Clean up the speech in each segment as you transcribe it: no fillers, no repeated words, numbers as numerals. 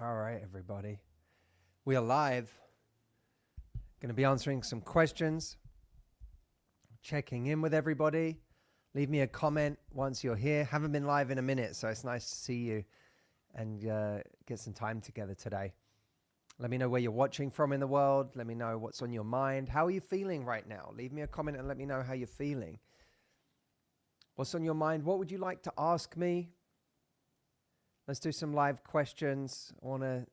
All right, everybody. We are live. Going to be answering some questions, checking in with everybody. Leave me a comment once you're here. Haven't been live in a minute, so it's nice to see you and get some time together today. Let me know where you're watching from in the world. Let me know what's on your mind. How are you feeling right now? Leave me a comment and let me know how you're feeling. What's on your mind? What would you like to ask me? Let's do some live questions. I want to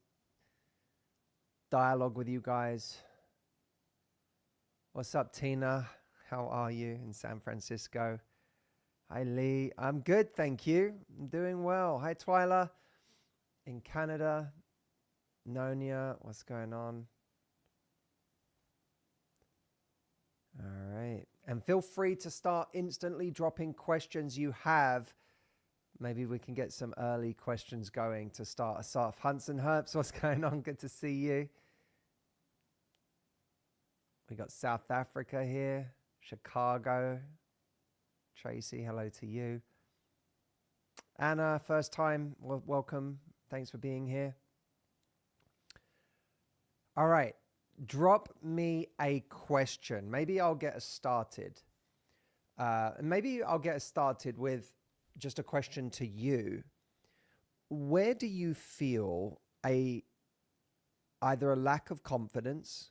dialogue with you guys. What's up, Tina? How are you in San Francisco? Hi, Lee. I'm good, thank you. I'm doing well. Hi, Twyla in Canada. Nonia, what's going on? All right. And feel free to start instantly dropping questions you have. Maybe we can get some early questions going to start us off. Hunts and Herbs, what's going on? Good to see you. We got South Africa here, Chicago. Tracy, hello to you. Anna, first time, welcome. Thanks for being here. All right, drop me a question. Maybe I'll get us started. Maybe I'll get us started with just a question to you. Where do you feel either a lack of confidence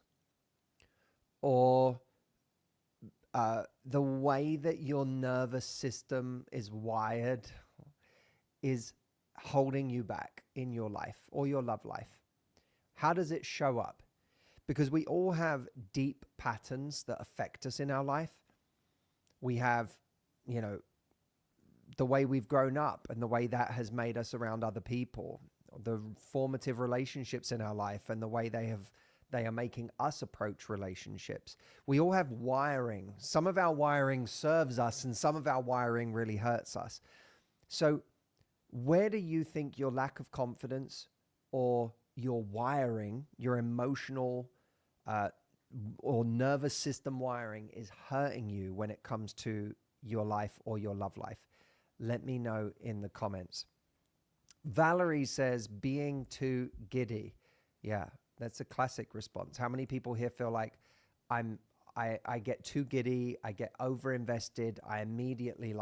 or the way that your nervous system is wired is holding you back in your life or your love life? How does it show up? Because we all have deep patterns that affect us in our life. We have, the way we've grown up and the way that has made us around other people, the formative relationships in our life and the way they are making us approach relationships. We all have wiring. Some of our wiring serves us and some of our wiring really hurts us. So where do you think your lack of confidence or your wiring, your emotional or nervous system wiring is hurting you when it comes to your life or your love life? Let me know in the comments. Valerie says, being too giddy. Yeah, that's a classic response. How many people here feel like I get too giddy, I get overinvested, I immediately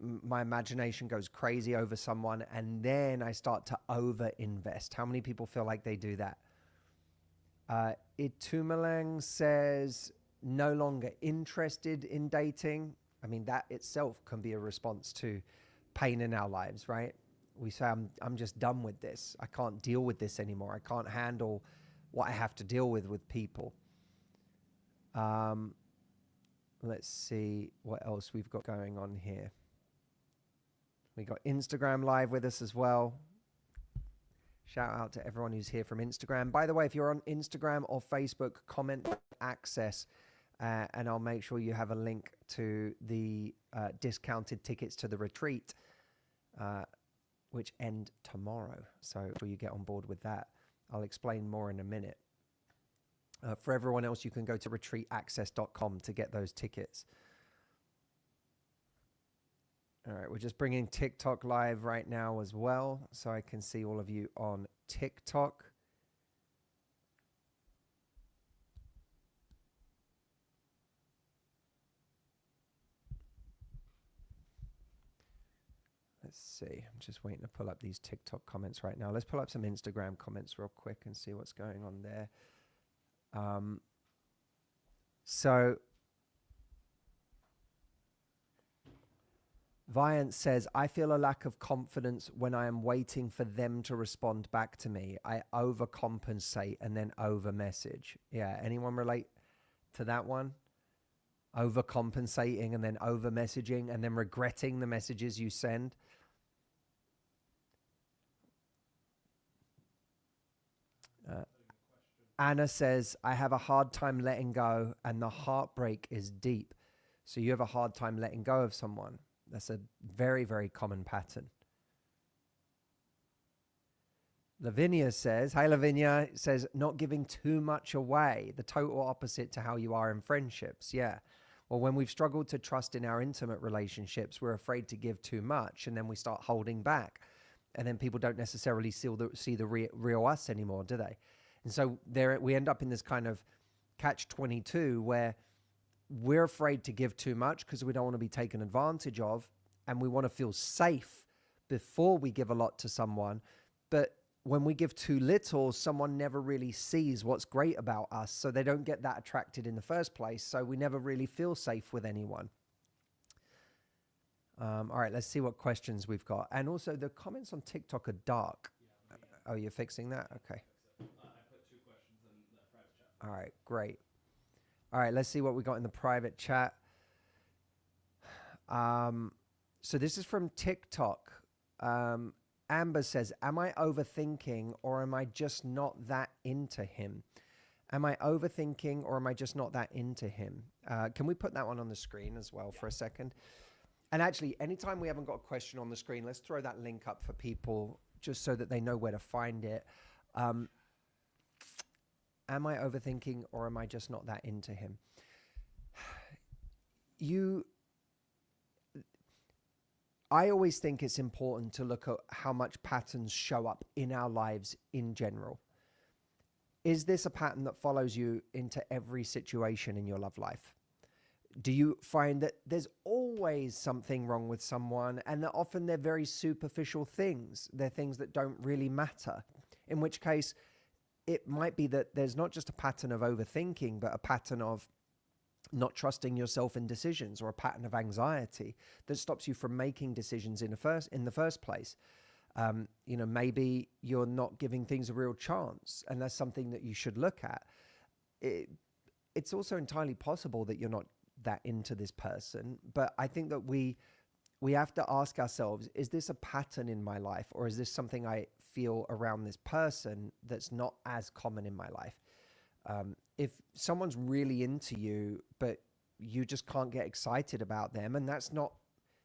my imagination goes crazy over someone, and then I start to overinvest? How many people feel like they do that? Itumalang says, no longer interested in dating. I mean, that itself can be a response to pain in our lives, right? We say, I'm just done with this. I can't deal with this anymore. I can't handle what I have to deal with people. Let's see what else we've got going on here. We got Instagram live with us as well. Shout out to everyone who's here from Instagram. By the way, if you're on Instagram or Facebook, comment access. And I'll make sure you have a link to the discounted tickets to the retreat, which end tomorrow. So make sure you get on board with that. I'll explain more in a minute. For everyone else, you can go to retreataccess.com to get those tickets. All right, we're just bringing TikTok live right now as well, so I can see all of you on TikTok. Let's see. I'm just waiting to pull up these TikTok comments right now. Let's pull up some Instagram comments real quick and see what's going on there. So Viant says, I feel a lack of confidence when I am waiting for them to respond back to me. I overcompensate and then over message. Yeah, anyone relate to that one? Overcompensating and then over messaging and then regretting the messages you send. Anna says, I have a hard time letting go and the heartbreak is deep. So you have a hard time letting go of someone. That's a very, very common pattern. Lavinia says, hi Lavinia, says, not giving too much away, the total opposite to how you are in friendships. Yeah. Well, when we've struggled to trust in our intimate relationships, we're afraid to give too much and then we start holding back. And then people don't necessarily see the real us anymore, do they? And so there we end up in this kind of catch-22 where we're afraid to give too much because we don't want to be taken advantage of, and we want to feel safe before we give a lot to someone. But when we give too little, someone never really sees what's great about us, so they don't get that attracted in the first place. So we never really feel safe with anyone. All right, let's see what questions we've got. And also, the comments on TikTok are dark. Oh, you're fixing that? Okay. I put 2 questions in the private chat. All right, great. All right, let's see what we got in the private chat. So this is from TikTok. Amber says, am I overthinking or am I just not that into him? Am I overthinking or am I just not that into him? Can we put that one on the screen as well for a second? And actually, anytime we haven't got a question on the screen, let's throw that link up for people just so that they know where to find it. Am I overthinking or am I just not that into him? I always think it's important to look at how much patterns show up in our lives in general. Is this a pattern that follows you into every situation in your love life? Do you find that there's always something wrong with someone, and that often they're very superficial things? They're things that don't really matter. In which case, it might be that there's not just a pattern of overthinking, but a pattern of not trusting yourself in decisions, or a pattern of anxiety that stops you from making decisions in the first place. Maybe you're not giving things a real chance, and that's something that you should look at. It's also entirely possible that you're not that into this person, but I think that we have to ask ourselves, is this a pattern in my life, or is this something I feel around this person that's not as common in my life? If someone's really into you, but you just can't get excited about them, and that's not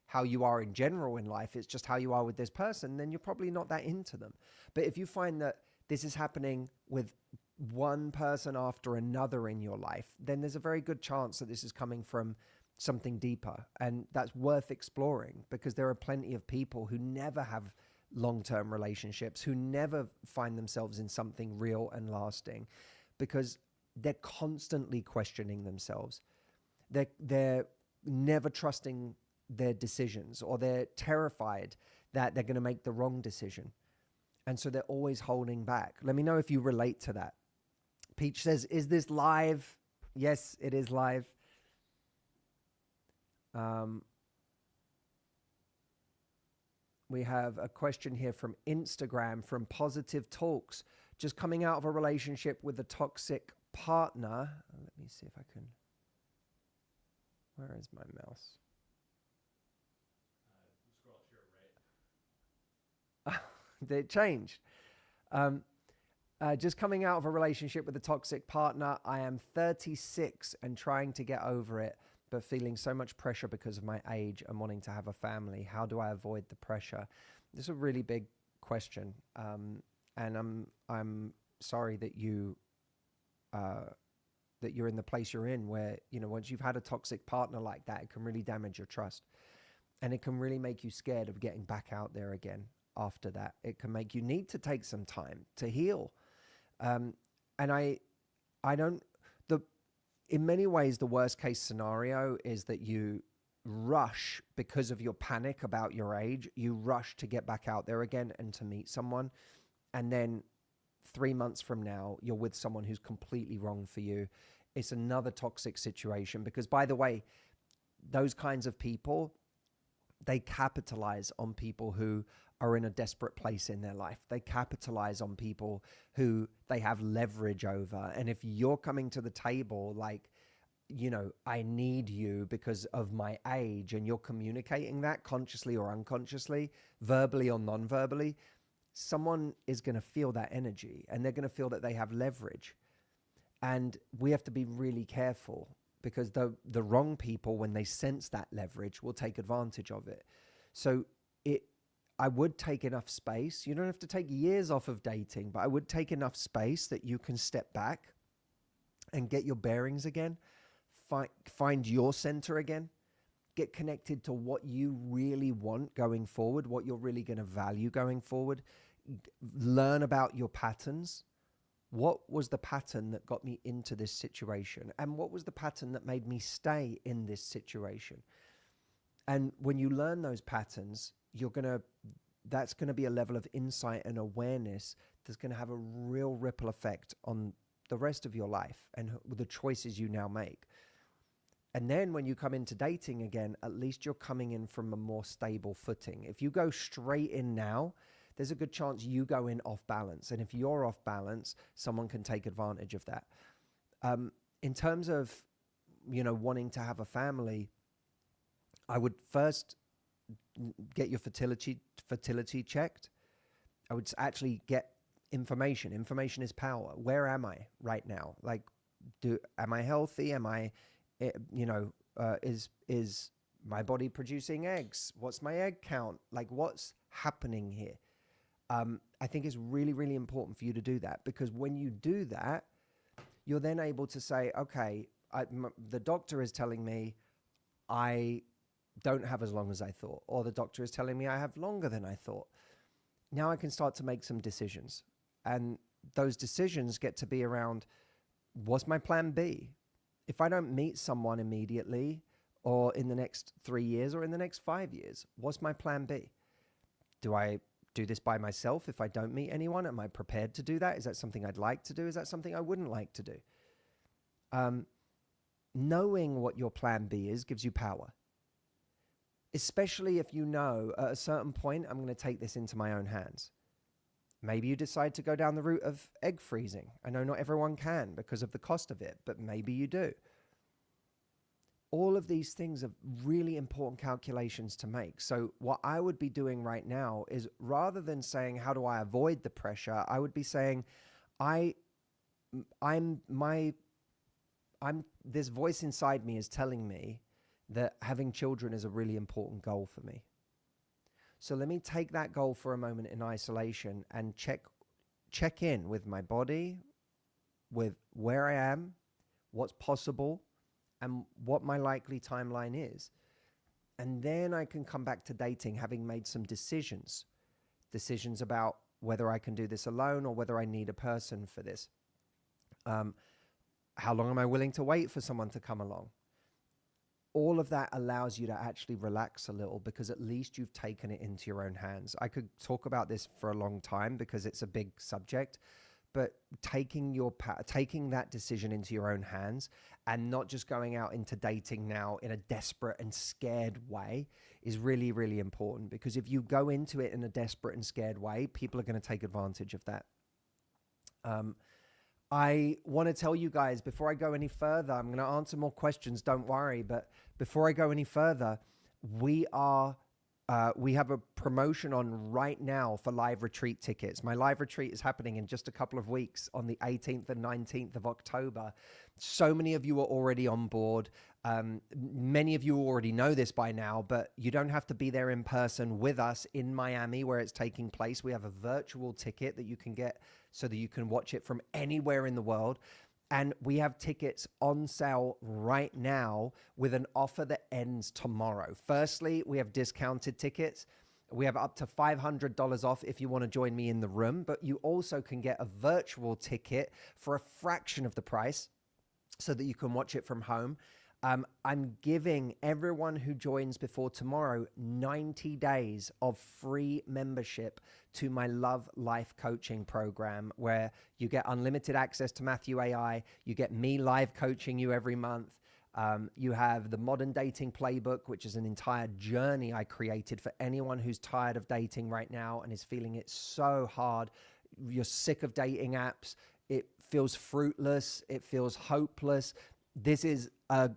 how you are in general in life, it's just how you are with this person, then you're probably not that into them. But if you find that this is happening with one person after another in your life, then there's a very good chance that this is coming from something deeper, and that's worth exploring, because there are plenty of people who never have long-term relationships, who never find themselves in something real and lasting, because they're constantly questioning themselves. They're never trusting their decisions, or they're terrified that they're going to make the wrong decision. And so they're always holding back. Let me know if you relate to that. Peach says, is this live? Yes, it is live. We have a question here from Instagram, from Positive Talks. Just coming out of a relationship with a toxic partner. Let me see if I can. Where is my mouse? Scroll to your right. It changed. Just coming out of a relationship with a toxic partner. I am 36 and trying to get over it, but feeling so much pressure because of my age and wanting to have a family. How do I avoid the pressure? This is a really big question. And I'm sorry that you're in the place you're in, where, once you've had a toxic partner like that, it can really damage your trust, and it can really make you scared of getting back out there again. After that, it can make you need to take some time to heal. And in many ways, the worst case scenario is that you rush because of your panic about your age. You rush to get back out there again and to meet someone. And then 3 months from now, you're with someone who's completely wrong for you. It's another toxic situation, because, by the way, those kinds of people, they capitalize on people who are in a desperate place in their life. They capitalize on people who they have leverage over. And if you're coming to the table like, I need you because of my age, and you're communicating that consciously or unconsciously, verbally or non-verbally, someone is going to feel that energy, and they're going to feel that they have leverage. And we have to be really careful, because the wrong people, when they sense that leverage, will take advantage of it. So I would take enough space. You don't have to take years off of dating, but I would take enough space that you can step back and get your bearings again, find your center again, get connected to what you really want going forward, what you're really going to value going forward. Learn about your patterns. What was the pattern that got me into this situation? And what was the pattern that made me stay in this situation? And when you learn those patterns, that's going to be a level of insight and awareness that's going to have a real ripple effect on the rest of your life and the choices you now make. And then when you come into dating again, at least you're coming in from a more stable footing. If you go straight in now, there's a good chance you go in off balance. And if you're off balance, someone can take advantage of that. In terms of, wanting to have a family, I would first get your fertility checked. I would actually get information. Information is power. Where am I right now? Like, am I healthy? Am I, is my body producing eggs? What's my egg count? Like, what's happening here? I think it's really, really important for you to do that, because when you do that, you're then able to say, okay, the doctor is telling me I don't have as long as I thought, or the doctor is telling me I have longer than I thought. Now I can start to make some decisions, and those decisions get to be around, what's my plan B? If I don't meet someone immediately, or in the next 3 years, or in the next 5 years, what's my plan B? Do I do this by myself if I don't meet anyone? Am I prepared to do that? Is that something I'd like to do? Is that something I wouldn't like to do? Knowing what your plan B is gives you power. Especially if you know at a certain point, I'm going to take this into my own hands. Maybe you decide to go down the route of egg freezing. I know not everyone can because of the cost of it, but maybe you do. All of these things are really important calculations to make. So what I would be doing right now is, rather than saying, how do I avoid the pressure? I would be saying, this voice inside me is telling me that having children is a really important goal for me. So let me take that goal for a moment in isolation and check in with my body, with where I am, what's possible, and what my likely timeline is. And then I can come back to dating having made some decisions about whether I can do this alone or whether I need a person for this. How long am I willing to wait for someone to come along? All of that allows you to actually relax a little, because at least you've taken it into your own hands. I could talk about this for a long time because it's a big subject, but taking that decision into your own hands and not just going out into dating now in a desperate and scared way is really, really important. Because if you go into it in a desperate and scared way, people are going to take advantage of that. I want to tell you guys, before I go any further, I'm going to answer more questions, don't worry. But before I go any further, we have a promotion on right now for live retreat tickets. My live retreat is happening in just a couple of weeks on the 18th and 19th of October. So many of you are already on board. Many of you already know this by now, but you don't have to be there in person with us in Miami where it's taking place. We have a virtual ticket that you can get so that you can watch it from anywhere in the world. And we have tickets on sale right now with an offer that ends tomorrow. Firstly, we have discounted tickets. We have up to $500 off if you want to join me in the room, but you also can get a virtual ticket for a fraction of the price so that you can watch it from home. I'm giving everyone who joins before tomorrow 90 days of free membership to my Love Life coaching program, where you get unlimited access to Matthew AI. You get me live coaching you every month. You have the Modern Dating Playbook, which is an entire journey I created for anyone who's tired of dating right now and is feeling it so hard. You're sick of dating apps. It feels fruitless. It feels hopeless. This is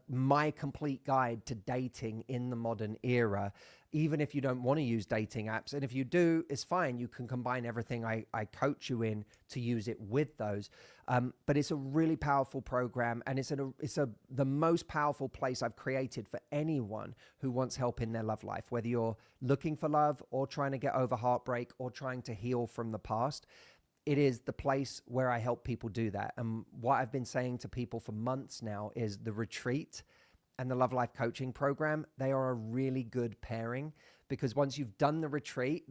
my complete guide to dating in the modern era, even if you don't want to use dating apps. And if you do, it's fine. You can combine everything I coach you in to use it with those. But it's a really powerful program, and it's the most powerful place I've created for anyone who wants help in their love life, whether you're looking for love or trying to get over heartbreak or trying to heal from the past. It is the place where I help people do that. And what I've been saying to people for months now is the retreat and the Love Life coaching program, they are a really good pairing, because once you've done the retreat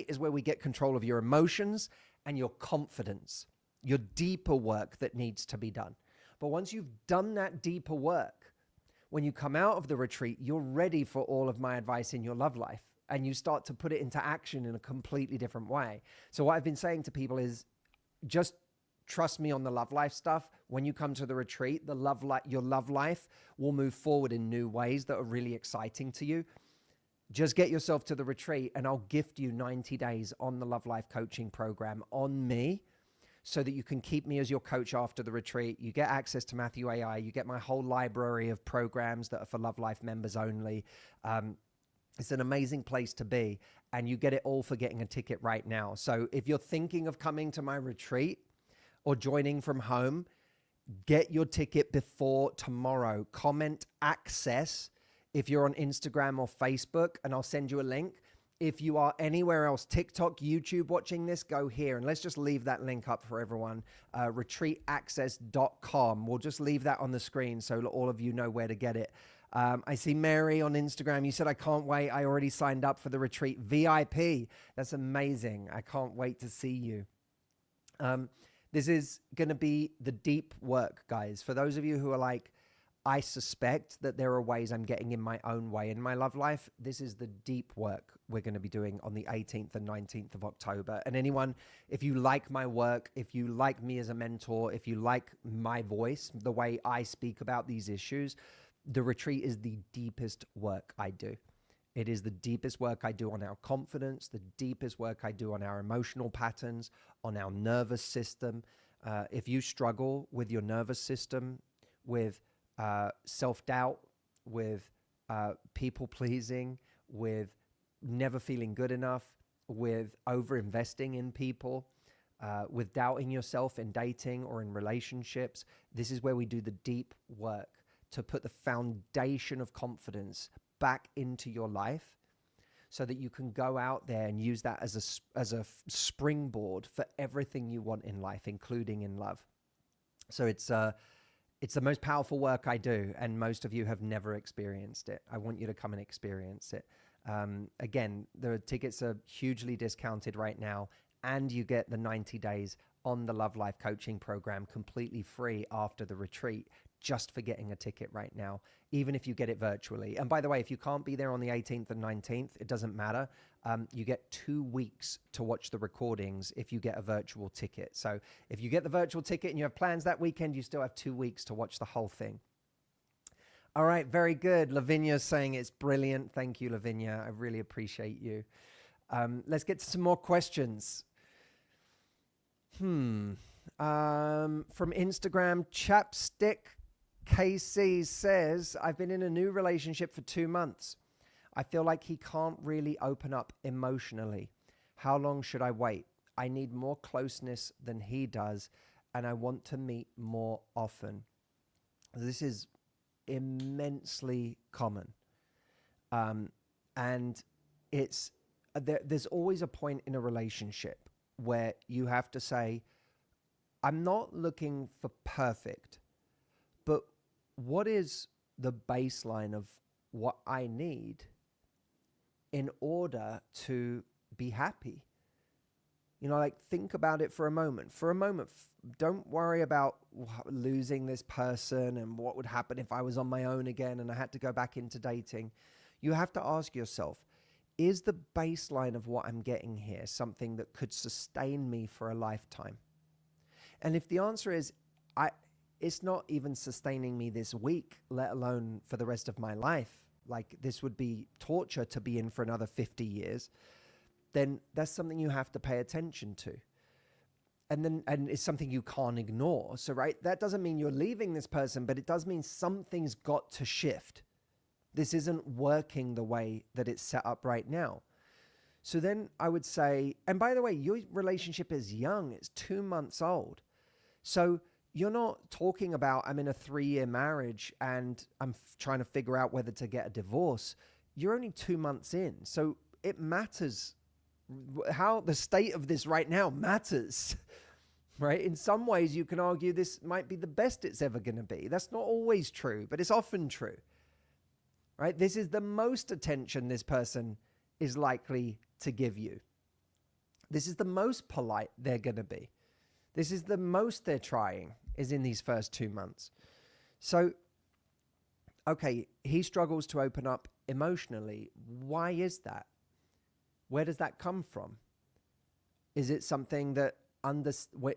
is where we get control of your emotions and your confidence, your deeper work that needs to be done. But once you've done that deeper work, when you come out of the retreat, you're ready for all of my advice in your love life, and you start to put it into action in a completely different way. So what I've been saying to people is, just trust me on the love life stuff. When you come to the retreat, your love life will move forward in new ways that are really exciting to you. Just get yourself to the retreat, and I'll gift you 90 days on the Love Life coaching program on me, so that you can keep me as your coach after the retreat. You get access to Matthew AI. You get my whole library of programs that are for Love Life members only. It's an amazing place to be, and you get it all for getting a ticket right now. So if you're thinking of coming to my retreat or joining from home, get your ticket before tomorrow. Comment access if you're on Instagram or Facebook, and I'll send you a link. If you are anywhere else, TikTok, YouTube, watching this, go here. And let's just leave that link up for everyone, retreataccess.com. We'll just leave that on the screen so all of you know where to get it. I see Mary on Instagram. You said, I can't wait. I already signed up for the retreat VIP. That's amazing. I can't wait to see you. This is going to be the deep work, guys. For those of you who are like, I suspect that there are ways I'm getting in my own way in my love life, this is the deep work we're going to be doing on the 18th and 19th of October. And anyone, if you like my work, if you like me as a mentor, if you like my voice, the way I speak about these issues, the retreat is the deepest work I do. It is the deepest work I do on our confidence, the deepest work I do on our emotional patterns, on our nervous system. If you struggle with your nervous system, with self-doubt, with people-pleasing, with never feeling good enough, with over-investing in people, with doubting yourself in dating or in relationships, this is where we do the deep work to put the foundation of confidence back into your life, so that you can go out there and use that as a springboard for everything you want in life, including in love. So it's the most powerful work I do, and most of you have never experienced it. I want you to come and experience it. Again, the tickets are hugely discounted right now, and you get the 90 days on the Love Life coaching program completely free after the retreat, just for getting a ticket right now, even if you get it virtually. And by the way, if you can't be there on the 18th and 19th, it doesn't matter. You get 2 weeks to watch the recordings if you get a virtual ticket. So if you get the virtual ticket and you have plans that weekend, you still have 2 weeks to watch the whole thing. All right, very good. Lavinia's saying it's brilliant. Thank you, Lavinia. I really appreciate you. Let's get to some more questions. From Instagram, Chapstick KC says, I've been in a new relationship for 2 months. I feel like he can't really open up emotionally. How long should I wait? I need more closeness than he does, and I want to meet more often. This is immensely common. And it's there's always a point in a relationship where you have to say, I'm not looking for perfect, but what is the baseline of what I need in order to be happy? You know, like, think about it for a moment. For a moment, don't worry about losing this person and what would happen if I was on my own again and I had to go back into dating. You have to ask yourself, is the baseline of what I'm getting here something that could sustain me for a lifetime? And if the answer is, it's not even sustaining me this week, let alone for the rest of my life, like this would be torture to be in for another 50 years, then that's something you have to pay attention to. And it's something you can't ignore. So, right, that doesn't mean you're leaving this person, but it does mean something's got to shift. This isn't working the way that it's set up right now. So then I would say, and by the way, your relationship is young. It's 2 months old. So you're not talking about, I'm in a 3-year marriage and I'm trying to figure out whether to get a divorce. You're only 2 months in. So it matters. How the state of this right now matters, right? In some ways, you can argue this might be the best it's ever going to be. That's not always true, but it's often true. right? This is the most attention this person is likely to give you. This is the most polite they're going to be. This is the most they're trying, is in these first 2 months. So, okay, he struggles to open up emotionally. Why is that? Where does that come from? Is it something that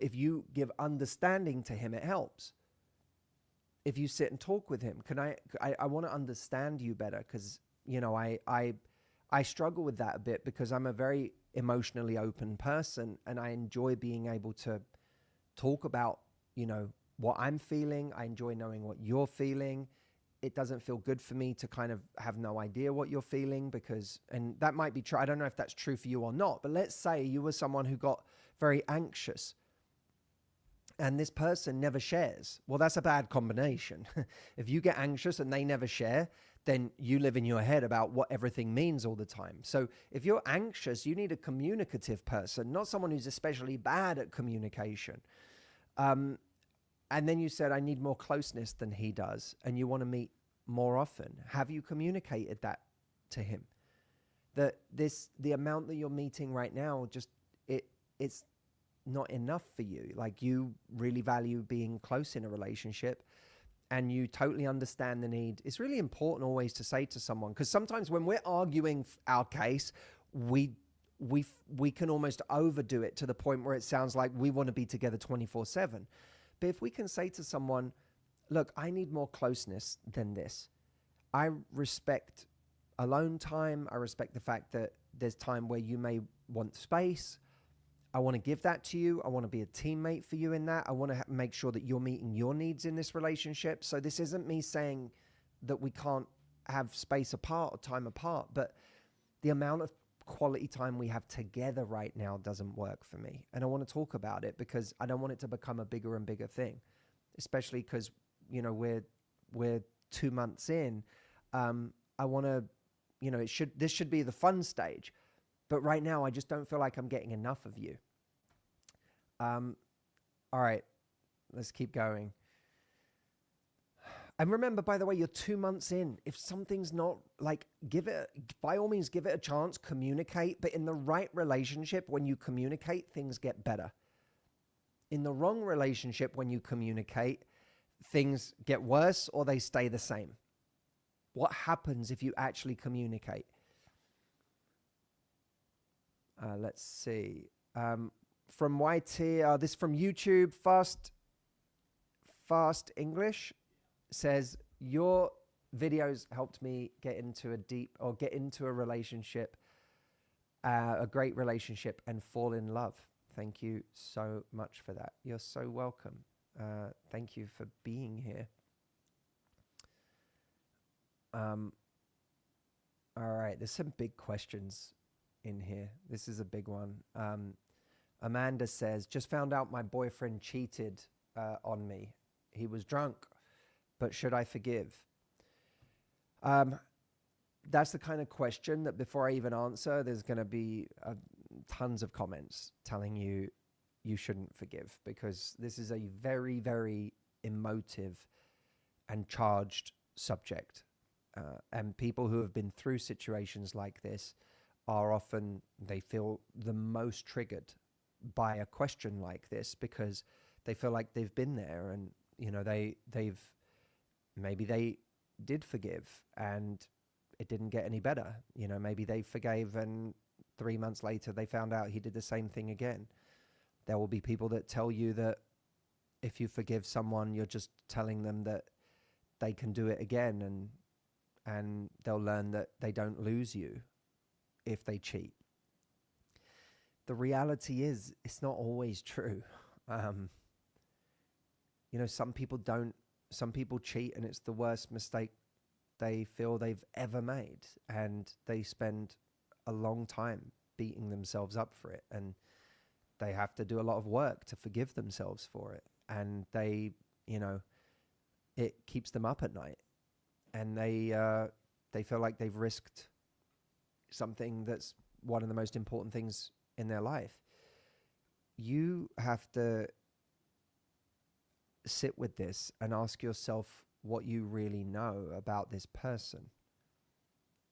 if you give understanding to him, it helps? If you sit and talk with him, I want to understand you better, because, you know, I struggle with that a bit, because I'm a very emotionally open person, and I enjoy being able to talk about, you know, what I'm feeling. I enjoy knowing what you're feeling. It doesn't feel good for me to kind of have no idea what you're feeling, because, and that might be true. I don't know if that's true for you or not, but let's say you were someone who got very anxious and this person never shares. Well, that's a bad combination. If you get anxious and they never share, then you live in your head about what everything means all the time. So if you're anxious, you need a communicative person, not someone who's especially bad at communication. And then you said, I need more closeness than he does, and you want to meet more often. Have you communicated that to him? That the amount that you're meeting right now, it's not enough for you. Like, you really value being close in a relationship, and you totally understand the need. It's really important always to say to someone, because sometimes when we're arguing our case, we can almost overdo it to the point where it sounds like we want to be together 24/7. But if we can say to someone, look, I need more closeness than this. I respect alone time. I respect the fact that there's time where you may want space. I want to give that to you. I want to be a teammate for you in that. I want to make sure that you're meeting your needs in this relationship. So this isn't me saying that we can't have space apart or time apart, but the amount of quality time we have together right now doesn't work for me. And I want to talk about it, because I don't want it to become a bigger and bigger thing, especially because, you know, we're 2 months in. I want to, you know, this should be the fun stage, but right now I just don't feel like I'm getting enough of you. All right, let's keep going. And remember, by the way, you're 2 months in. If something's not, like, by all means, give it a chance, communicate. But in the right relationship, when you communicate, things get better. In the wrong relationship, when you communicate, things get worse or they stay the same. What happens if you actually communicate? Let's see. From YT, this from YouTube, Fast English says, your videos helped me get into a relationship, a great relationship, and fall in love. Thank you so much for that. You're so welcome. Thank you for being here. All right, there's some big questions in here. This is a big one. Amanda says, just found out my boyfriend cheated on me. He was drunk, but should I forgive? That's the kind of question that before I even answer, there's going to be tons of comments telling you you shouldn't forgive, because this is a very, very emotive and charged subject. And people who have been through situations like this are often, they feel the most triggered by a question like this, because they feel like they've been there, and, you know, maybe they did forgive and it didn't get any better. You know, maybe they forgave and 3 months later they found out he did the same thing again. There will be people that tell you that if you forgive someone, you're just telling them that they can do it again, and they'll learn that they don't lose you if they cheat. The reality is, it's not always true. You know, some people cheat and it's the worst mistake they feel they've ever made, and they spend a long time beating themselves up for it, and they have to do a lot of work to forgive themselves for it, and they, you know, it keeps them up at night, and they feel like they've risked something that's one of the most important things in their life. You have to sit with this and ask yourself what you really know about this person.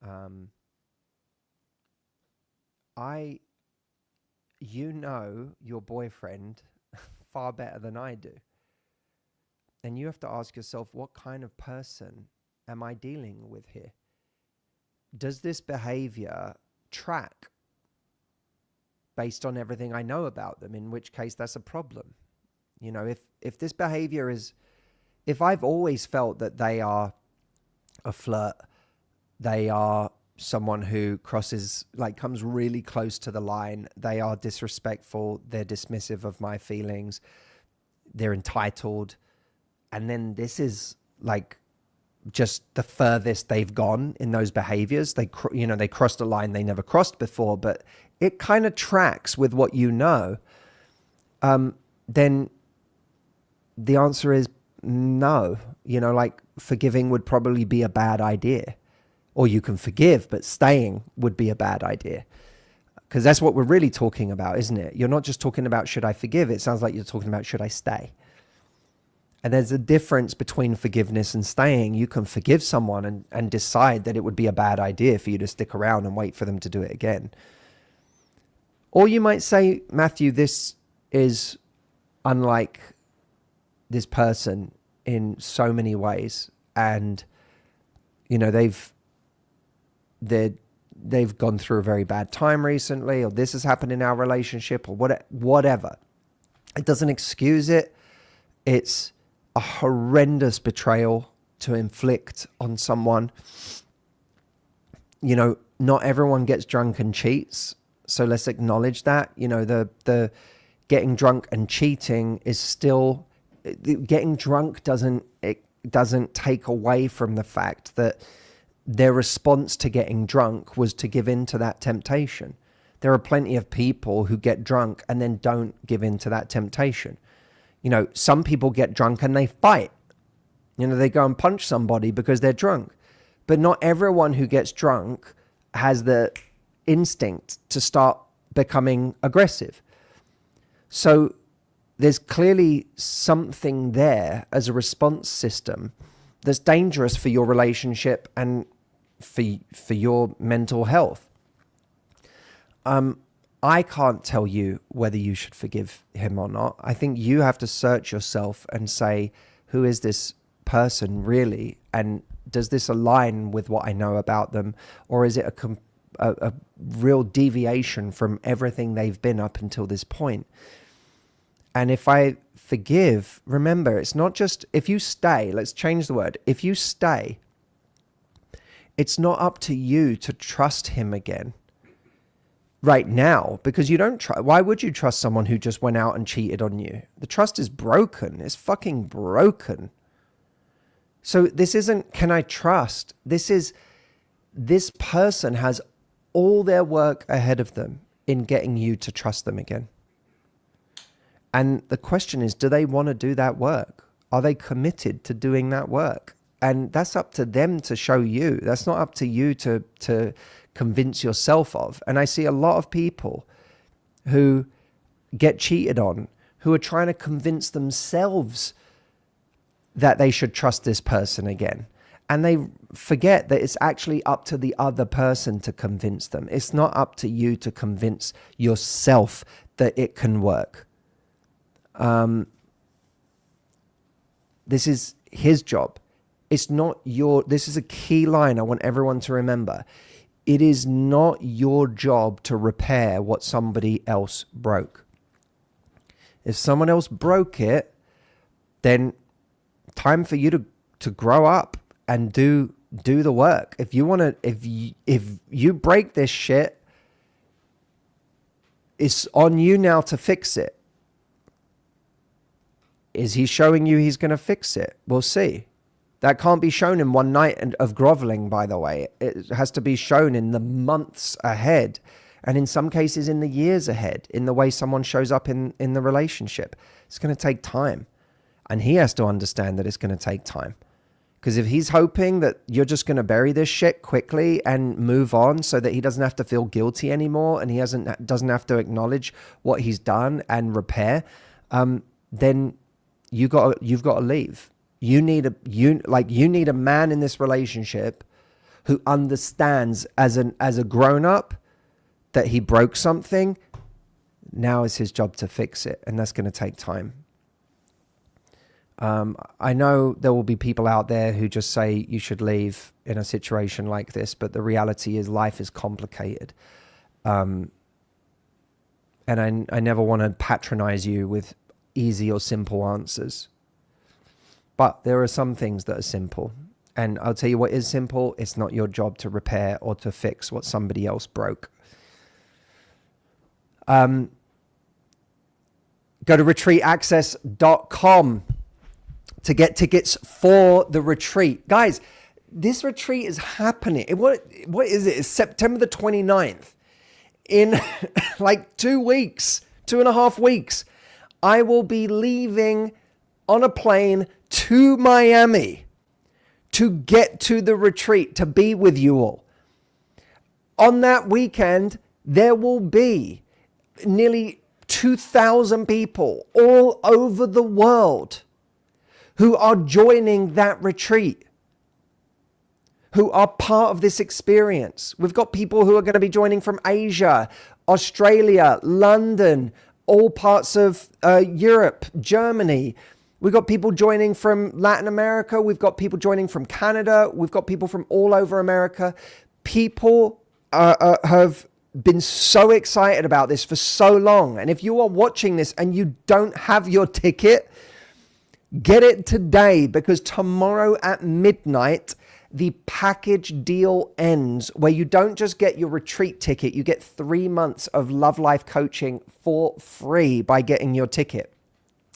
Um, I, you know, your boyfriend far better than I do. And you have to ask yourself, what kind of person am I dealing with here? Does this behavior track based on everything I know about them? In which case, that's a problem. You know, if this behavior is, if I've always felt that they are a flirt, they are someone who crosses, like comes really close to the line, they are disrespectful, they're dismissive of my feelings, they're entitled, and then this is like just the furthest they've gone in those behaviors. They crossed a line they never crossed before, but it kind of tracks with what you know. Then the answer is no. You know, like forgiving would probably be a bad idea. Or you can forgive, but staying would be a bad idea. Because that's what we're really talking about, isn't it? You're not just talking about should I forgive? It sounds like you're talking about should I stay? And there's a difference between forgiveness and staying. You can forgive someone and decide that it would be a bad idea for you to stick around and wait for them to do it again. Or you might say, Matthew, this is unlike this person in so many ways. And, you know, they've gone through a very bad time recently, or this has happened in our relationship, or whatever. It doesn't excuse it. It's a horrendous betrayal to inflict on someone. You know, not everyone gets drunk and cheats. So let's acknowledge that. You know, the getting drunk and cheating is still, getting drunk doesn't take away from the fact that their response to getting drunk was to give in to that temptation. There are plenty of people who get drunk and then don't give in to that temptation. You know, some people get drunk and they fight. You know, they go and punch somebody because they're drunk. But not everyone who gets drunk has the instinct to start becoming aggressive. So there's clearly something there as a response system that's dangerous for your relationship and for your mental health. I can't tell you whether you should forgive him or not. I think you have to search yourself and say, who is this person really? And does this align with what I know about them? Or is it a real deviation from everything they've been up until this point? And if I forgive, remember, it's not just, if you stay, let's change the word. If you stay, it's not up to you to trust him again right now, because you don't try. Why would you trust someone who just went out and cheated on you? The trust is broken. It's fucking broken. So this isn't, can I trust? This is, this person has all their work ahead of them in getting you to trust them again. And the question is, do they want to do that work? Are they committed to doing that work? And that's up to them to show you. That's not up to you to convince yourself of. And I see a lot of people who get cheated on, who are trying to convince themselves that they should trust this person again. And they forget that it's actually up to the other person to convince them. It's not up to you to convince yourself that it can work. This is his job. It's not your, this is a key line I want everyone to remember. It is not your job to repair what somebody else broke. If someone else broke it, then time for you to grow up and do the work. If you want to, if you break this shit, it's on you now to fix it. Is he showing you he's going to fix it? We'll see. That can't be shown in one night of groveling, by the way. It has to be shown in the months ahead, and in some cases in the years ahead, in the way someone shows up in the relationship. It's going to take time. And he has to understand that it's going to take time. Because if he's hoping that you're just going to bury this shit quickly and move on so that he doesn't have to feel guilty anymore and he doesn't have to acknowledge what he's done and repair, then you've got to leave. You need a man in this relationship who understands as a grown-up that he broke something. Now it's his job to fix it, and that's going to take time. I know there will be people out there who just say you should leave in a situation like this, but the reality is life is complicated. And I never want to patronize you with easy or simple answers. But there are some things that are simple. And I'll tell you what is simple. It's not your job to repair or to fix what somebody else broke. Go to retreataccess.com to get tickets for the retreat. Guys, this retreat is happening. What is it? It's September the 29th. In like 2 weeks, 2.5 weeks, I will be leaving on a plane to Miami to get to the retreat, to be with you all. On that weekend, there will be nearly 2,000 people all over the world who are joining that retreat, who are part of this experience. We've got people who are going to be joining from Asia, Australia, London, all parts of Europe, Germany. We've got people joining from Latin America. We've got people joining from Canada. We've got people from all over America. People have been so excited about this for so long. And if you are watching this and you don't have your ticket, get it today, because tomorrow at midnight, the package deal ends, where you don't just get your retreat ticket, you get 3 months of Love Life coaching for free by getting your ticket.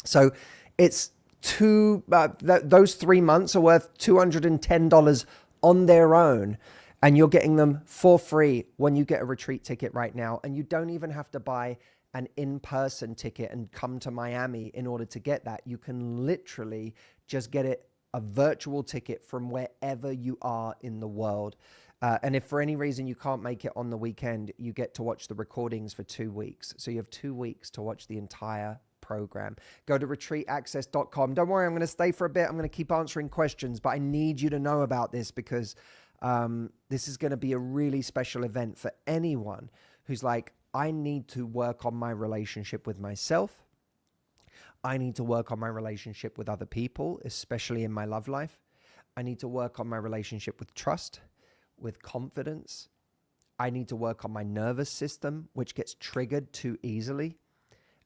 So it's those 3 months are worth $210 on their own, and you're getting them for free when you get a retreat ticket right now. And you don't even have to buy an in-person ticket and come to Miami in order to get that. You can literally just get a virtual ticket from wherever you are in the world. And if for any reason you can't make it on the weekend, you get to watch the recordings for 2 weeks. So you have 2 weeks to watch the entire program. Go to retreataccess.com. Don't worry, I'm going to stay for a bit. I'm going to keep answering questions, but I need you to know about this, because this is going to be a really special event for anyone who's like, I need to work on my relationship with myself. I need to work on my relationship with other people, especially in my love life. I need to work on my relationship with trust, with confidence. I need to work on my nervous system, which gets triggered too easily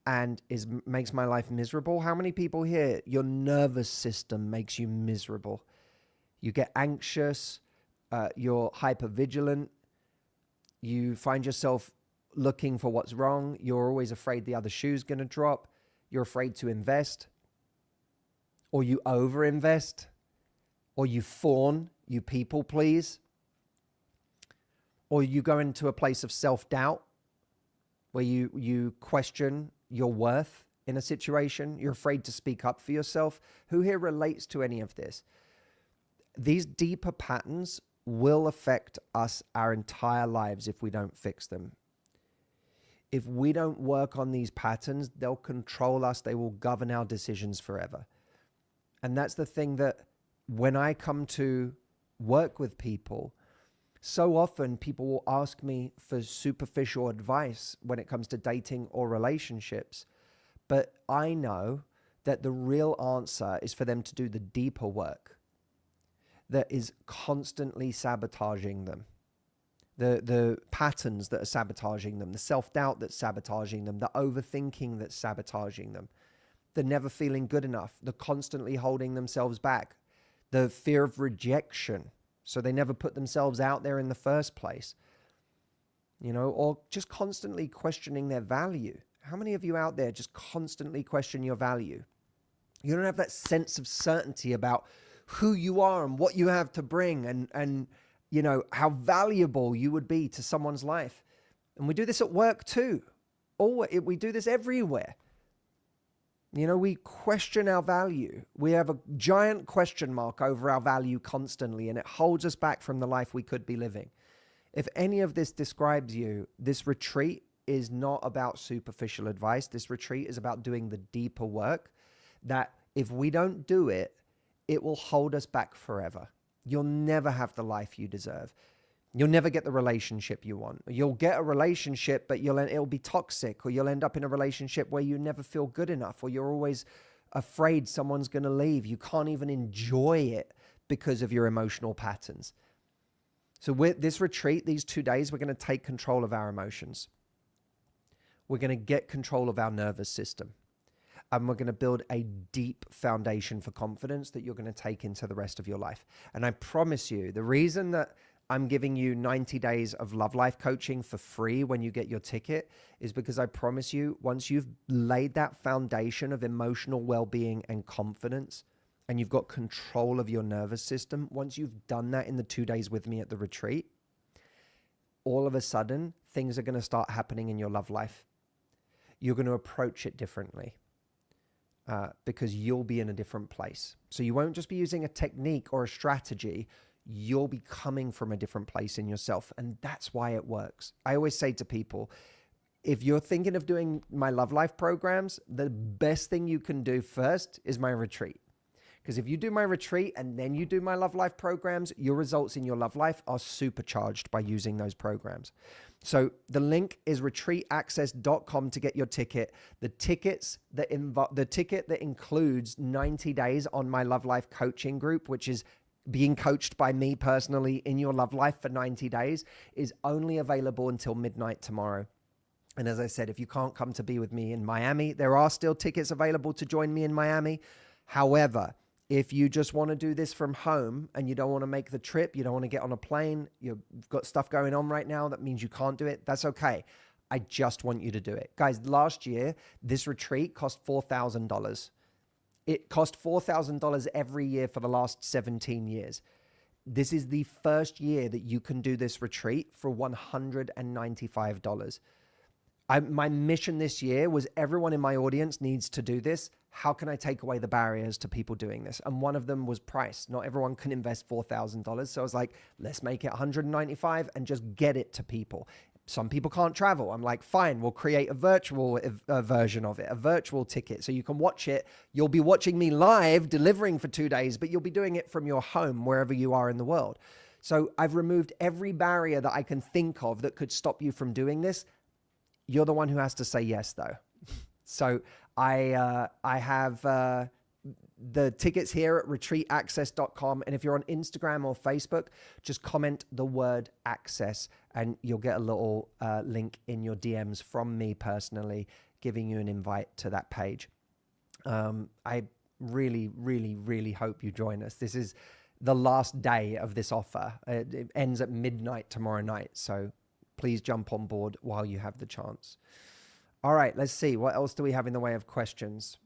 and makes my life miserable. How many people here, your nervous system makes you miserable? You get anxious, you're hypervigilant, you find yourself looking for what's wrong, you're always afraid the other shoe's going to drop, you're afraid to invest, or you overinvest, or you fawn, you people please, or you go into a place of self-doubt where you question your worth in a situation, you're afraid to speak up for yourself. Who here relates to any of this? These deeper patterns will affect us our entire lives if we don't fix them. If we don't work on these patterns, they'll control us. They will govern our decisions forever. And that's the thing that when I come to work with people, so often people will ask me for superficial advice when it comes to dating or relationships. But I know that the real answer is for them to do the deeper work that is constantly sabotaging them. The patterns that are sabotaging them, the self-doubt that's sabotaging them, the overthinking that's sabotaging them, the never feeling good enough, the constantly holding themselves back, the fear of rejection, so they never put themselves out there in the first place, or just constantly questioning their value. How many of you out there just constantly question your value? You don't have that sense of certainty about who you are and what you have to bring and how valuable you would be to someone's life. And we do this at work too. We do this everywhere. We question our value. We have a giant question mark over our value constantly, and it holds us back from the life we could be living. If any of this describes you, this retreat is not about superficial advice. This retreat is about doing the deeper work that if we don't do it, it will hold us back forever. You'll never have the life you deserve. You'll never get the relationship you want. You'll get a relationship, but it'll be toxic, or you'll end up in a relationship where you never feel good enough, or you're always afraid someone's going to leave. You can't even enjoy it because of your emotional patterns. So with this retreat, these 2 days, we're going to take control of our emotions. We're going to get control of our nervous system. And we're going to build a deep foundation for confidence that you're going to take into the rest of your life. And I promise you, the reason that I'm giving you 90 days of love life coaching for free when you get your ticket is because I promise you, once you've laid that foundation of emotional well-being and confidence, and you've got control of your nervous system, once you've done that in the 2 days with me at the retreat, all of a sudden, things are going to start happening in your love life. You're going to approach it differently because you'll be in a different place. So you won't just be using a technique or a strategy. You'll be coming from a different place in yourself. And that's why it works. I always say to people, if you're thinking of doing my love life programs, the best thing you can do first is my retreat. Because if you do my retreat and then you do my love life programs, your results in your love life are supercharged by using those programs. So the link is retreataccess.com to get your ticket. The ticket that includes 90 days on my love life coaching group, which is being coached by me personally in your love life for 90 days, is only available until midnight tomorrow. And as I said, if you can't come to be with me in Miami, there are still tickets available to join me in Miami. However, if you just want to do this from home and you don't want to make the trip, you don't want to get on a plane, you've got stuff going on right now that means you can't do it, that's okay. I just want you to do it. Guys, last year, this retreat cost $4,000. It cost $4,000 every year for the last 17 years. This is the first year that you can do this retreat for $195. My mission this year was everyone in my audience needs to do this. How can I take away the barriers to people doing this? And one of them was price. Not everyone can invest $4,000. So I was like, let's make it $195 and just get it to people. Some people can't travel. I'm like, fine, we'll create a virtual version of it, a virtual ticket. So you can watch it. You'll be watching me live delivering for 2 days, but you'll be doing it from your home, wherever you are in the world. So I've removed every barrier that I can think of that could stop you from doing this. You're the one who has to say yes, though. So I have the tickets here at retreataccess.com. And if you're on Instagram or Facebook, just comment the word access and you'll get a little link in your DMs from me personally, giving you an invite to that page. I really, really, really hope you join us. This is the last day of this offer. It ends at midnight tomorrow night. So please jump on board while you have the chance. All right, let's see. What else do we have in the way of questions?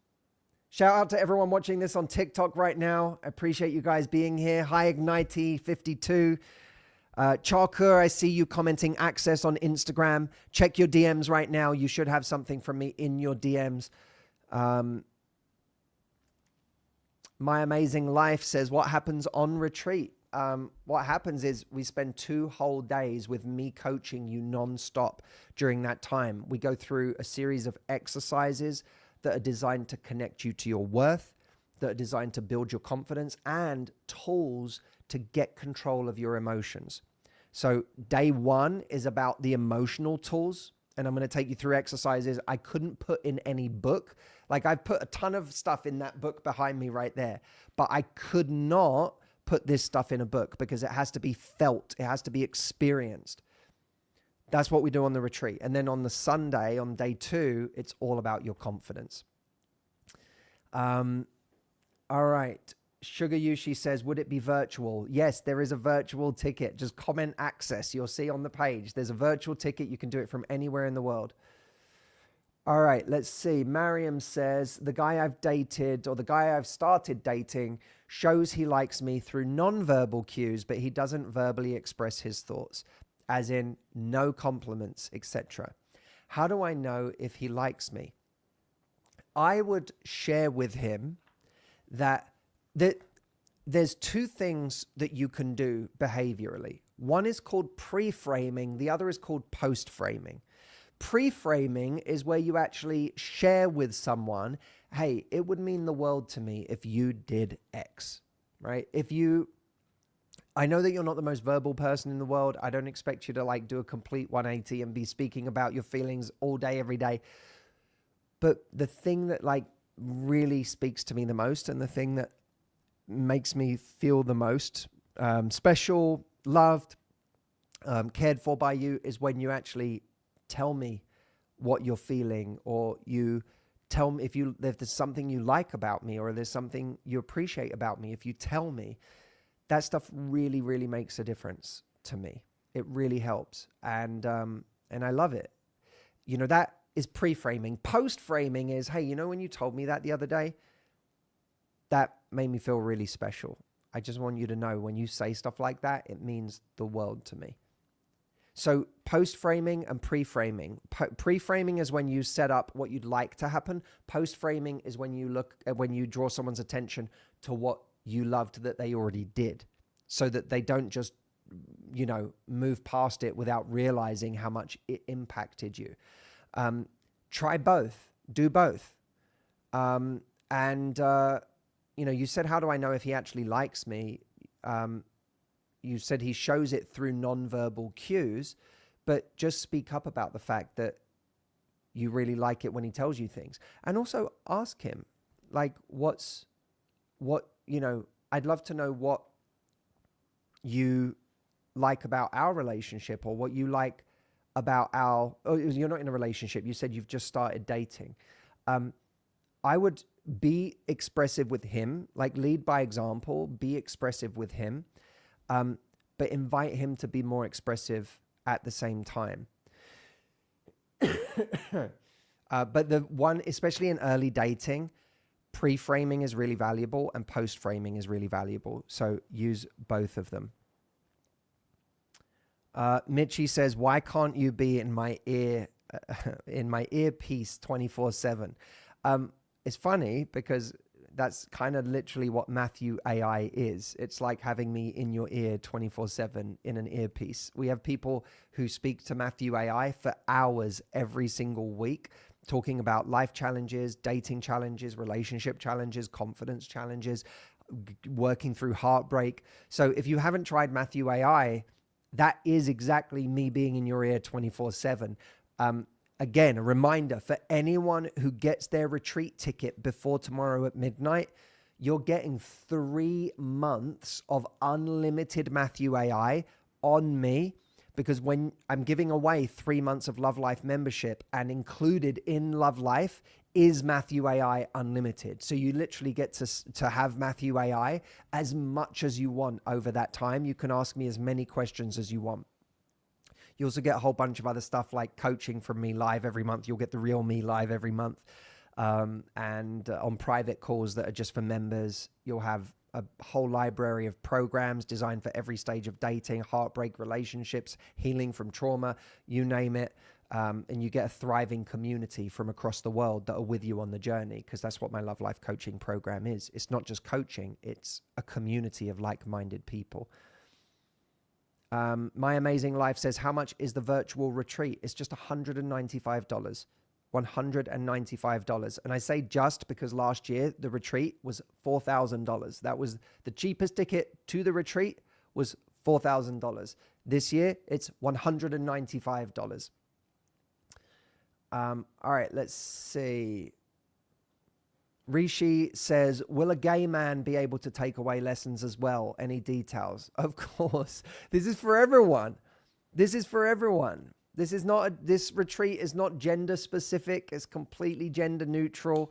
Shout out to everyone watching this on TikTok right now. I appreciate you guys being here. Hi, Ignite52. Charkur, I see you commenting access on Instagram. Check your DMs right now. You should have something from me in your DMs. My Amazing Life says, what happens on retreat? What happens is we spend 2 whole days with me coaching you nonstop during that time. We go through a series of exercises that are designed to connect you to your worth, that are designed to build your confidence, and tools to get control of your emotions. So day 1 is about the emotional tools, and I'm going to take you through exercises I couldn't put in any book. Like I've put a ton of stuff in that book behind me right there, but I could not put this stuff in a book because it has to be felt. It has to be experienced. That's what we do on the retreat. And then on the Sunday, on day 2, it's all about your confidence. All right. Sugar Yushi says, would it be virtual? Yes, there is a virtual ticket. Just comment access. You'll see on the page. There's a virtual ticket. You can do it from anywhere in the world. All right, let's see. Mariam says, the guy I've dated or the guy I've started dating shows he likes me through non-verbal cues, but he doesn't verbally express his thoughts, as in no compliments, etc. How do I know if he likes me? I would share with him that there's 2 things that you can do behaviorally. One is called pre-framing. The other is called post-framing. Pre-framing is where you actually share with someone, hey, it would mean the world to me if you did X, right? If you I know that you're not the most verbal person in the world. I don't expect you to like do a complete 180 and be speaking about your feelings all day, every day. But the thing that like really speaks to me the most, and the thing that makes me feel the most special, loved, cared for by you, is when you actually tell me what you're feeling, or you tell me if there's something you like about me, or there's something you appreciate about me. If you tell me, that stuff really, really makes a difference to me. It really helps. And I love it. You know, that is pre-framing. Post-framing is, hey, you know, when you told me that the other day, that made me feel really special. I just want you to know, when you say stuff like that, it means the world to me. So post-framing and pre-framing. Pre-framing is when you set up what you'd like to happen. Post-framing is when you draw someone's attention to what you loved that they already did, so that they don't just, you know, move past it without realizing how much it impacted you. Try both, do both. You know, you said, how do I know if he actually likes me? You said he shows it through nonverbal cues, but just speak up about the fact that you really like it when he tells you things. And also ask him, like, you know, I'd love to know what you like about our relationship, or what you like about you're not in a relationship. You said you've just started dating. I would be expressive with him, like lead by example, be expressive with him, but invite him to be more expressive at the same time. But the one, especially in early dating, pre-framing is really valuable and post-framing is really valuable. So use both of them. Mitchie says, why can't you be in my earpiece 24/7? It's funny because that's kind of literally what Matthew AI is. It's like having me in your ear 24/7 in an earpiece. We have people who speak to Matthew AI for hours every single week, talking about life challenges, dating challenges, relationship challenges, confidence challenges, working through heartbreak. So if you haven't tried Matthew AI, that is exactly me being in your ear 24/7. Again, a reminder for anyone who gets their retreat ticket before tomorrow at midnight, you're getting 3 months of unlimited Matthew AI on me, because when I'm giving away 3 months of Love Life membership, and included in Love Life is Matthew AI Unlimited. So you literally get to have Matthew AI as much as you want over that time. You can ask me as many questions as you want. You also get a whole bunch of other stuff like coaching from me live every month. You'll get the real me live every month. And on private calls that are just for members, you'll have a whole library of programs designed for every stage of dating, heartbreak, relationships, healing from trauma, you name it. And you get a thriving community from across the world that are with you on the journey, because that's what my Love Life coaching program is. It's not just coaching, it's a community of like-minded people. My Amazing Life says, how much is the virtual retreat? It's just $195. $195. And I say just because last year the retreat was $4,000. That was the cheapest ticket to the retreat, was $4,000. This year it's $195. All right, let's see. Rishi says, will a gay man be able to take away lessons as well? Any details? Of course. This is for everyone. This is for everyone. This retreat is not gender specific. It's completely gender neutral.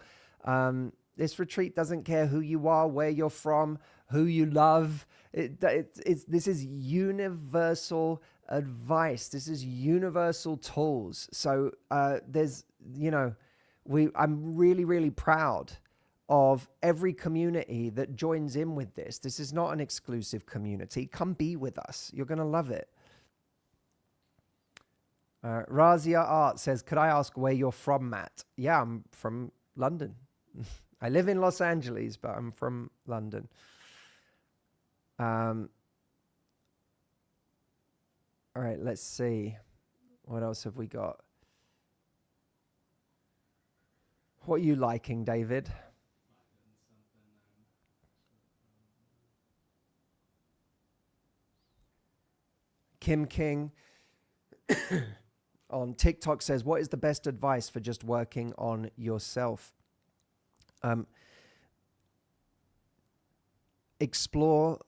This retreat doesn't care who you are, where you're from, who you love. This is universal advice. This is universal tools. So I'm really, really proud of every community that joins in with this. This is not an exclusive community. Come be with us. You're going to love it. Razia Art says, could I ask where you're from, Matt? Yeah, I'm from London. I live in Los Angeles, but I'm from London. All right, let's see. What else have we got? What are you liking, David? Kim King on TikTok says, what is the best advice for just working on yourself? Explore.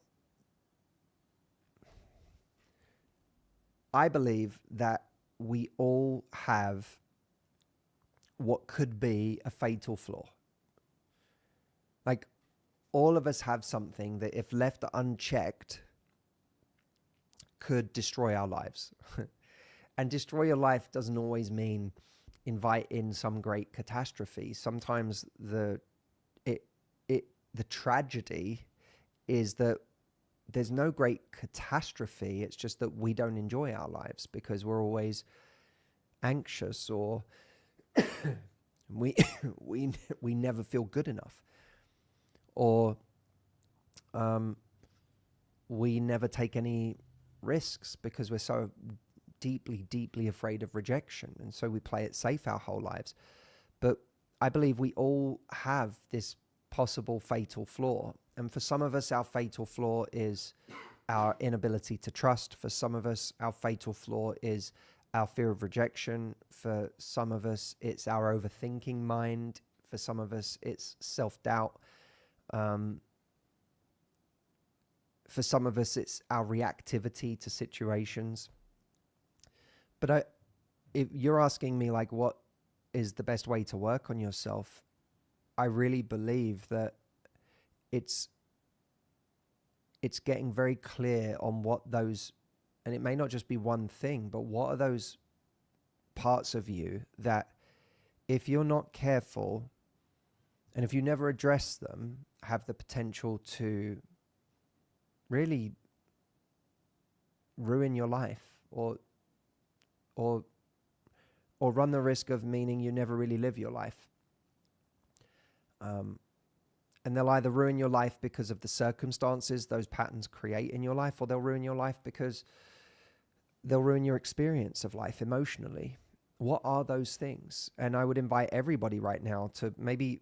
I believe that we all have what could be a fatal flaw. Like, all of us have something that, if left unchecked, could destroy our lives. And destroy your life doesn't always mean invite in some great catastrophe. Sometimes the tragedy is that there's no great catastrophe. It's just that we don't enjoy our lives because we're always anxious, or we never feel good enough, or we never take any risks because we're so deeply afraid of rejection, and so we play it safe our whole lives. But I believe we all have this possible fatal flaw, and for some of us, our fatal flaw is our inability to trust. For some of us, our fatal flaw is our fear of rejection. For some of us, it's our overthinking mind. For some of us, it's self-doubt. For some of us, it's our reactivity to situations. But if you're asking me, like, what is the best way to work on yourself, I really believe that it's getting very clear on what those, and it may not just be one thing, but what are those parts of you that, if you're not careful and if you never address them, have the potential to really ruin your life, or run the risk of meaning you never really live your life. And they'll either ruin your life because of the circumstances those patterns create in your life, or they'll ruin your life because they'll ruin your experience of life emotionally. What are those things? And I would invite everybody right now to, maybe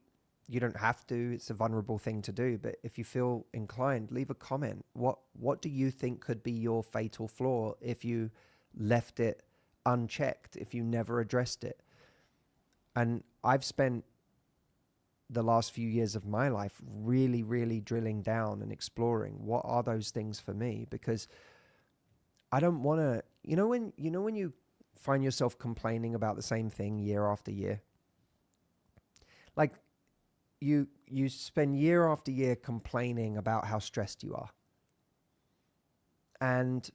you don't have to, it's a vulnerable thing to do, but if you feel inclined, leave a comment. What do you think could be your fatal flaw if you left it unchecked, if you never addressed it? And I've spent the last few years of my life really drilling down and exploring what are those things for me, because I don't want to, when you find yourself complaining about the same thing year after year, like you spend year after year complaining about how stressed you are, and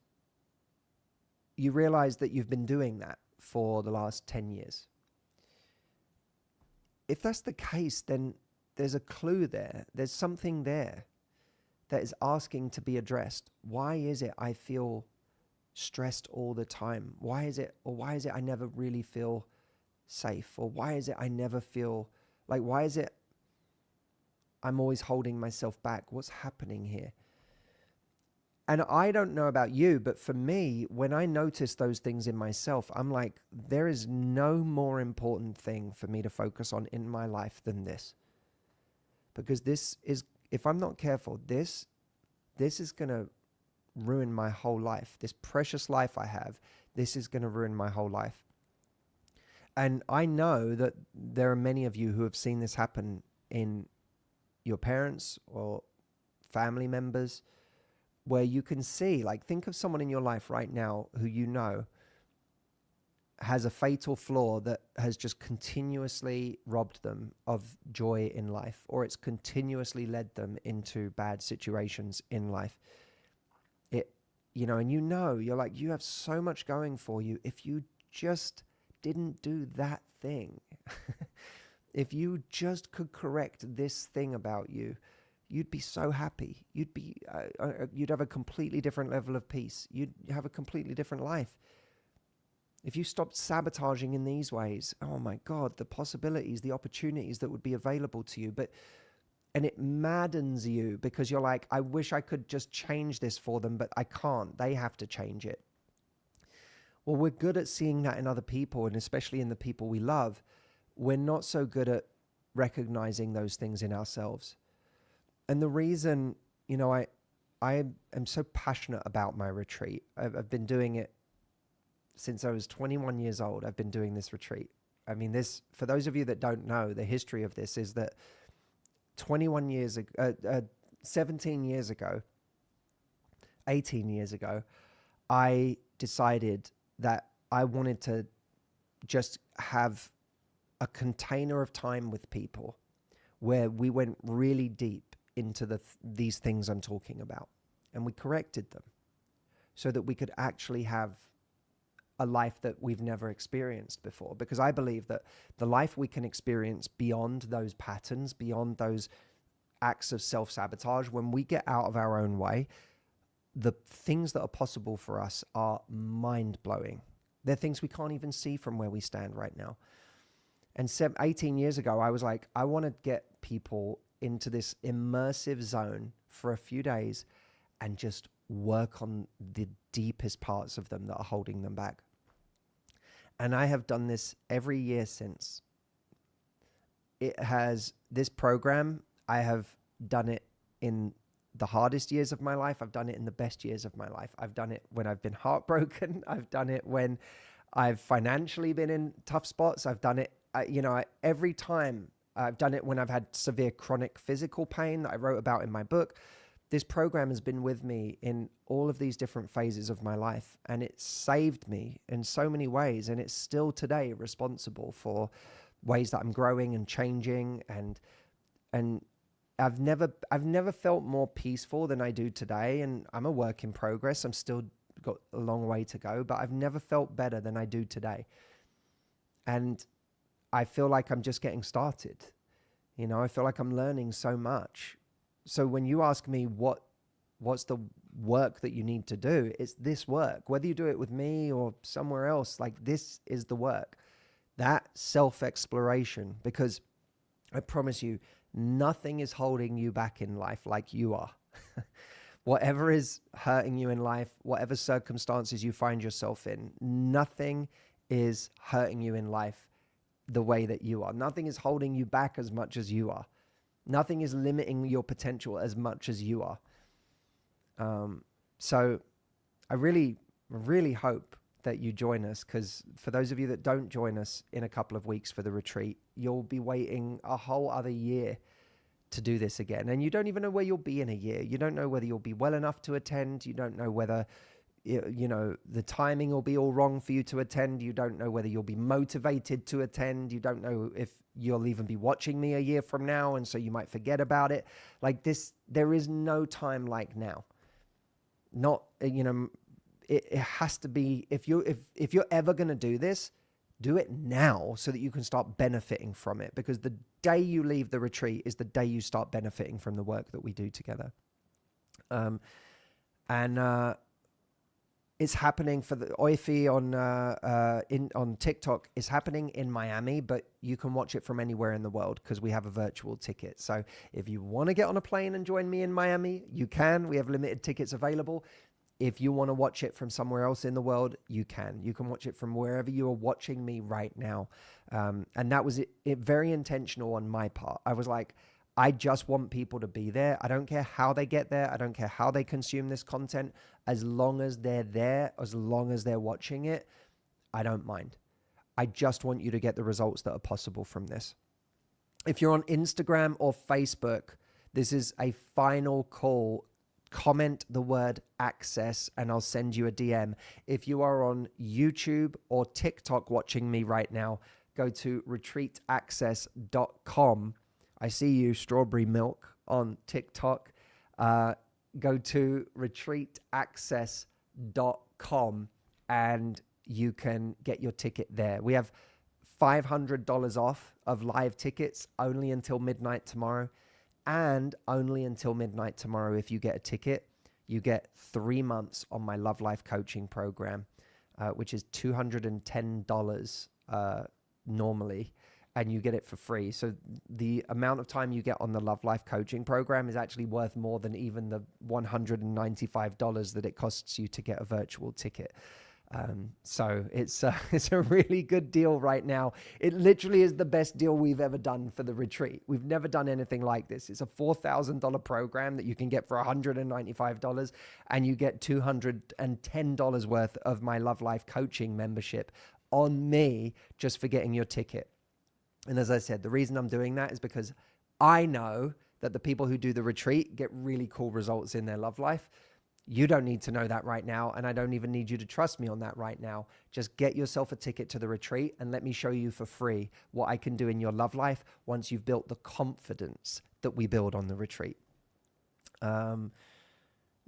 you realize that you've been doing that for the last 10 years. If that's the case, then there's a clue there. There's something there that is asking to be addressed. Why is it I feel stressed all the time? Why is it I never really feel safe? Or why is it I never feel like, why is it I'm always holding myself back? What's happening here? And I don't know about you, but for me, when I notice those things in myself, I'm like, there is no more important thing for me to focus on in my life than this. Because this is, if I'm not careful, this is going to ruin my whole life. This precious life I have, this is going to ruin my whole life. And I know that there are many of you who have seen this happen in your parents or family members, where you can see, like, think of someone in your life right now who you know has a fatal flaw that has just continuously robbed them of joy in life, or it's continuously led them into bad situations in life. And you're like, you have so much going for you. If you just didn't do that thing, if you just could correct this thing about you, you'd be so happy. You'd have a completely different level of peace. You'd have a completely different life. If you stopped sabotaging in these ways, oh my God, the possibilities, the opportunities that would be available to you. And it maddens you because you're like, I wish I could just change this for them, but I can't. They have to change it. Well, we're good at seeing that in other people, and especially in the people we love. We're not so good at recognizing those things in ourselves. And the reason, I am so passionate about my retreat. I've been doing it since I was 21 years old. I've been doing this retreat. I mean, this, for those of you that don't know, the history of this is that 21 years ago, 17 years ago, 18 years ago, I decided that I wanted to just have a container of time with people where we went really deep into these things I'm talking about, and we corrected them so that we could actually have a life that we've never experienced before. Because I believe that the life we can experience beyond those patterns, beyond those acts of self-sabotage, when we get out of our own way, the things that are possible for us are mind-blowing. They're things we can't even see from where we stand right now. And 18 years ago, I was like, I want to get people into this immersive zone for a few days and just work on the deepest parts of them that are holding them back. And I have done this every year since. This program, I have done it in the hardest years of my life. I've done it in the best years of my life. I've done it when I've been heartbroken. I've done it when I've financially been in tough spots. I've done it, every time. I've done it when I've had severe chronic physical pain that I wrote about in my book. This program has been with me in all of these different phases of my life, and it saved me in so many ways. And it's still today responsible for ways that I'm growing and changing. And I've never felt more peaceful than I do today. And I'm a work in progress. I'm still got a long way to go, but I've never felt better than I do today. And I feel like I'm just getting started. I feel like I'm learning so much. So when you ask me what's the work that you need to do, it's this work. Whether you do it with me or somewhere else, like, this is the work. That self-exploration, because I promise you, nothing is holding you back in life like you are. Whatever is hurting you in life, whatever circumstances you find yourself in, nothing is hurting you in life the way that you are. Nothing is holding you back as much as you are. Nothing is limiting your potential as much as you are. So I really, really hope that you join us, because for those of you that don't join us in a couple of weeks for the retreat, you'll be waiting a whole other year to do this again. And you don't even know where you'll be in a year. You don't know whether you'll be well enough to attend. You don't know whether the timing will be all wrong for you to attend. You don't know whether you'll be motivated to attend. You don't know if you'll even be watching me a year from now, and so you might forget about it. Like this, there is no time like now. Not, it has to be, if you're ever going to do this, do it now so that you can start benefiting from it, because the day you leave the retreat is the day you start benefiting from the work that we do together. It's happening for the OIFI on TikTok. It's happening in Miami, but you can watch it from anywhere in the world because we have a virtual ticket. So if you want to get on a plane and join me in Miami, you can. We have limited tickets available. If you want to watch it from somewhere else in the world, you can. You can watch it from wherever you are watching me right now. And that was it very intentional on my part. I was like, I just want people to be there. I don't care how they get there. I don't care how they consume this content. As long as they're there, as long as they're watching it, I don't mind. I just want you to get the results that are possible from this. If you're on Instagram or Facebook, this is a final call. Comment the word access and I'll send you a DM. If you are on YouTube or TikTok watching me right now, go to retreataccess.com. I see you, Strawberry Milk, on TikTok. Go to retreataccess.com and you can get your ticket there. We have $500 off of live tickets only until midnight tomorrow. And only until midnight tomorrow, if you get a ticket, you get 3 months on my Love Life coaching program, which is $210 normally, and you get it for free. So the amount of time you get on the Love Life coaching program is actually worth more than even the $195 that it costs you to get a virtual ticket. So it's it's a really good deal right now. It literally is the best deal we've ever done for the retreat. We've never done anything like this. It's a $4,000 program that you can get for $195, and you get $210 worth of my Love Life coaching membership on me just for getting your ticket. And as I said, the reason I'm doing that is because I know that the people who do the retreat get really cool results in their love life. You don't need to know that right now, and I don't even need you to trust me on that right now. Just get yourself a ticket to the retreat and let me show you for free what I can do in your love life once you've built the confidence that we build on the retreat.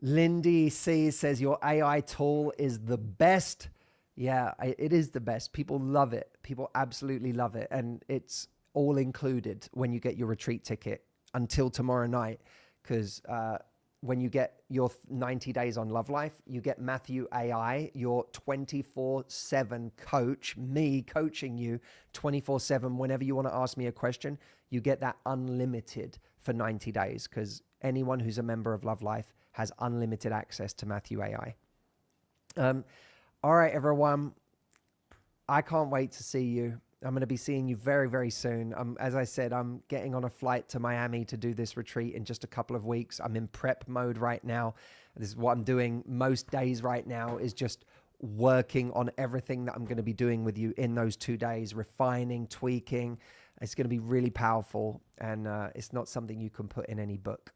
Lindy C says, your AI tool is the best. Yeah, it is the best. People love it. People absolutely love it. And it's all included when you get your retreat ticket until tomorrow night, because when you get your 90 days on Love Life, you get Matthew AI, your 24/7 coach, me coaching you 24/7. Whenever you want to ask me a question, you get that unlimited for 90 days, because anyone who's a member of Love Life has unlimited access to Matthew AI. All right, everyone. I can't wait to see you. I'm going to be seeing you very, very soon. As I said, I'm getting on a flight to Miami to do this retreat in just a couple of weeks. I'm in prep mode right now. This is what I'm doing most days right now, is just working on everything that I'm going to be doing with you in those 2 days, refining, tweaking. It's going to be really powerful, and it's not something you can put in any book.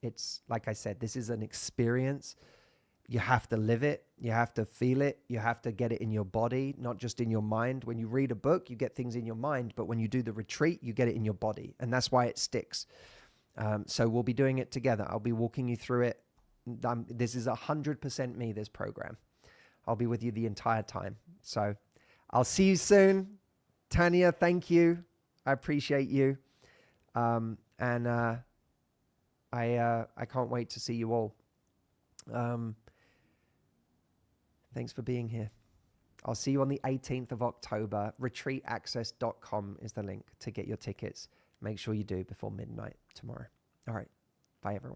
It's, like I said, this is an experience. You have to live it. You have to feel it. You have to get it in your body, not just in your mind. When you read a book, you get things in your mind, but when you do the retreat, you get it in your body. And that's why it sticks. So we'll be doing it together. I'll be walking you through it. This is 100% me, this program. I'll be with you the entire time. So I'll see you soon. Tanya, thank you. I appreciate you. I can't wait to see you all. Thanks for being here. I'll see you on the 18th of October. Retreataccess.com is the link to get your tickets. Make sure you do before midnight tomorrow. All right. Bye, everyone.